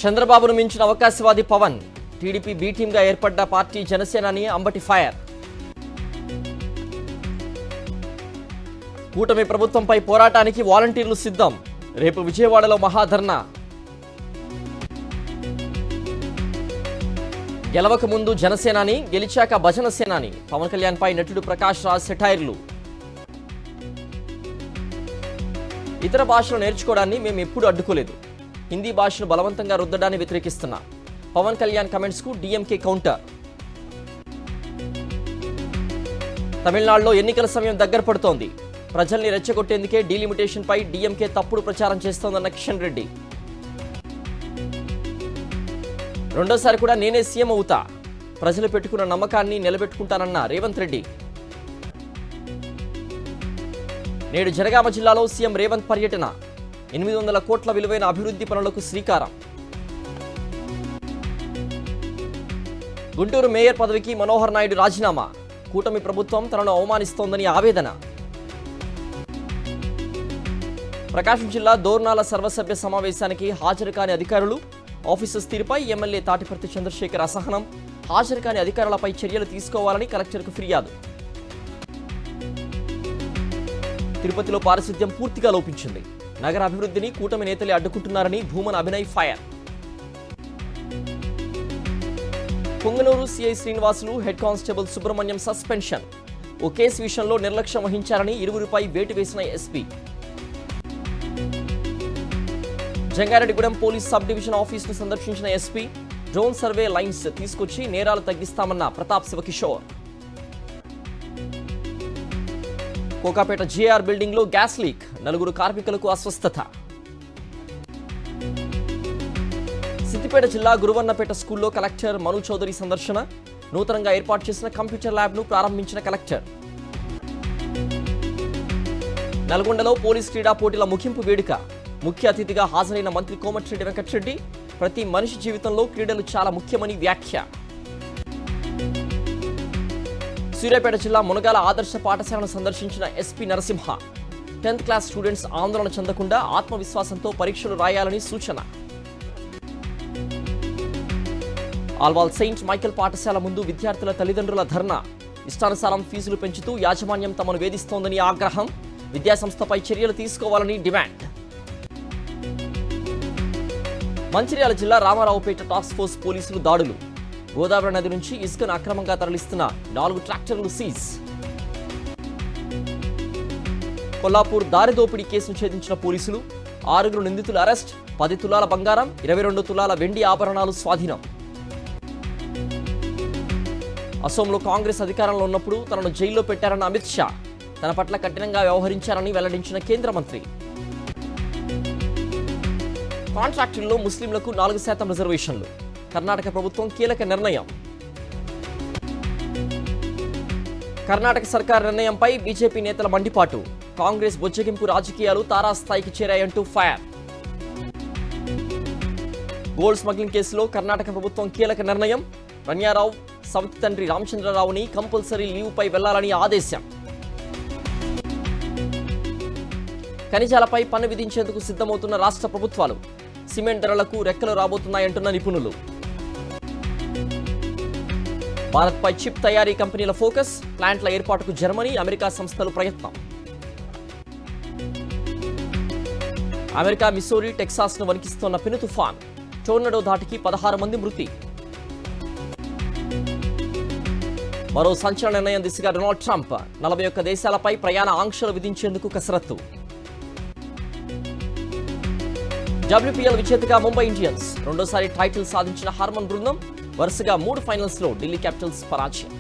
చంద్రబాబును మించిన అవకాశవాది Pawan. TDP B టీంగా ఏర్పడ్డ పార్టీ జనసేనాని అంబటి ఫైర్. కూటమి ప్రభుత్వంపై పోరాటానికి వాలంటీర్లు సిద్ధం. రేపు విజయవాడలో మహాధర్నా. గెలవక ముందు జనసేనాని, గెలిచాక భజన సేనాని. పవన్ కళ్యాణ్ పై నటుడు ప్రకాష్ రాజ్ సెటైర్లు. ఇతర భాషలు నేర్చుకోవడాన్ని మేము ఎప్పుడూ అడ్డుకోలేదు. హిందీ భాషను బలవంతంగా రుద్దడాన్ని వ్యతిరేకిస్తున్నా. పవన్ కళ్యాణ్ కమెంట్స్ కు డీఎంకే కౌంటర్. తమిళనాడులో ఎన్నికల సమయం దగ్గర పడుతోంది. ప్రజల్ని రెచ్చగొట్టేందుకే డీలిమిటేషన్ పై డీఎంకే తప్పుడు ప్రచారం చేస్తోందన్న కిషన్ రెడ్డి. రెండోసారి కూడా నేనే సీఎం అవుతా, ప్రజలు పెట్టుకున్న నమ్మకాన్ని నిలబెట్టుకుంటానన్న రేవంత్ రెడ్డి. నేడు జనగామ జిల్లాలో సీఎం రేవంత్ పర్యటన. 800 కోట్ల విలువైన అభివృద్ధి పనులకు శ్రీకారం. గుంటూరు మేయర్ పదవికి మనోహర్ నాయుడు రాజీనామా. కూటమి ప్రభుత్వం తనను అవమానిస్తోందని ఆవేదన. ప్రకాశం జిల్లా దోర్నాల సర్వసభ్య సమావేశానికి హాజరు కాని అధికారులు. ఆఫీసర్స్ తీరుపై ఎమ్మెల్యే తాటిపర్తి చంద్రశేఖర్ అసహనం. హాజరు కాని అధికారులపై చర్యలు తీసుకోవాలని కలెక్టర్కు ఫిర్యాదు. తిరుపతిలో పారిశుద్ధ్యం పూర్తిగా లోపించింది. నగర అభివృద్ధిని కూటమి నేతలే అడ్డుకుంటున్నారని Bhumana Abhinay fire. Punganur CI Srinivasulu, head constable Subrahmanyam suspension. ఓ కేసు విషయంలో నిర్లక్ష్యం వహించారని ఇరువురిపై వేటు వేసిన SP. Jangareddygudem police sub division ఆఫీసును సందర్శించిన ఎస్పీ. డ్రోన్ సర్వే లైన్స్ తీసుకొచ్చి నేరాలు తగ్గిస్తామన్న ప్రతాప్ శివకిషోర్. కోకాపేట జేఆర్ బిల్డింగ్ లో గ్యాస్ లీక్. 4 కార్మికులకు అస్వస్థత. సిద్దిపేట జిల్లా గురువన్నపేట స్కూల్లో కలెక్టర్ మను చౌదరి సందర్శన. నూతనంగా ఏర్పాటు చేసిన కంప్యూటర్ ల్యాబ్ ను ప్రారంభించిన కలెక్టర్. నల్గొండలో పోలీస్ క్రీడా పోటీల ముగింపు వేడుక. ముఖ్య అతిథిగా హాజరైన మంత్రి కోమటిరెడ్డి వెంకటరెడ్డి. ప్రతి మనిషి జీవితంలో క్రీడలు చాలా ముఖ్యమని వ్యాఖ్య. సూర్యాపేట జిల్లా మునగాల ఆదర్శ పాఠశాలను సందర్శించిన SP Narasimha. 10th class students ఆందోళన చెందకుండా ఆత్మవిశ్వాసంతో పరీక్షలు రాయాలని సూచన. ఆల్వాల్ సెయింట్ మైకేల్ పాఠశాల ముందు విద్యార్థుల తల్లిదండ్రుల ధర్నా. ఇష్టానుసారం ఫీజులు పెంచుతూ యాజమాన్యం తమను వేధిస్తోందని ఆగ్రహం. విద్యాసంస్థపై చర్యలు తీసుకోవాలని డిమాండ్. మంచిర్యాల జిల్లా రామారావుపేట టాస్క్ ఫోర్స్ పోలీసులు దాడులు. గోదావరి నది నుంచి ఇసుకను అక్రమంగా తరలిస్తున్న 4 ట్రాక్టర్లు సీజ్. కొల్లాపూర్ దారి దోపిడీ కేసును ఛేదించిన పోలీసులు. 6 నిందితులు అరెస్ట్. 10 తులాల బంగారం, 22 తులాల వెండి ఆభరణాలు స్వాధీనం. అసోంలో కాంగ్రెస్ అధికారంలో ఉన్నప్పుడు తనను జైల్లో పెట్టారన్న అమిత్ షా. తన పట్ల కఠినంగా వ్యవహరించారని వెల్లడించిన కేంద్ర మంత్రి. కాంట్రాక్టుల్లో ముస్లింలకు 4% రిజర్వేషన్లు. కర్ణాటక ప్రభుత్వం కీలక నిర్ణయం. కర్ణాటక సర్కార్ నిర్ణయంపై బీజేపీ నేతల మండిపాటు. కాంగ్రెస్ బొజ్జగింపు రాజకీయాలు తారాస్థాయికి చేరాయంటూ ఫైర్. గోల్డ్ స్మగ్లింగ్ కేసులో కర్ణాటక ప్రభుత్వం కీలక నిర్ణయం. రన్యారావు సవతి తండ్రి రామచంద్రరావుని కంపల్సరీ లీవ్పై వెళ్లాలని ఆదేశం. ఖనిజాలపై పన్ను విధించేందుకు సిద్ధమవుతున్న రాష్ట్ర ప్రభుత్వాలు. సిమెంట్ ధరలకు రెక్కలు రాబోతున్నాయంటున్న నిపుణులు. భారత్పై చిప్ తయారీ కంపెనీల ఫోకస్. ప్లాంట్ల ఏర్పాటుకు జర్మనీ, అమెరికా సంస్థలు ప్రయత్నం. అమెరికా మిస్సూరీ, టెక్సాస్ను వణికిస్తోన్న పెను తుఫాన్. టోర్నడో ధాటికి 16 మంది మృతి. మరో సంచలన నిర్ణయం దిశగా డొనాల్డ్ ట్రంప్. 41 దేశాలపై ప్రయాణ ఆంక్షలు విధించేందుకు కసరత్తు. WPL విజేతగా ముంబై ఇండియన్స్. రెండోసారి టైటిల్ సాధించిన హార్మన్ బృందం. వరుసగా 3 ఫైనల్స్ లో ఢిల్లీ క్యాపిటల్స్ పరాజయం.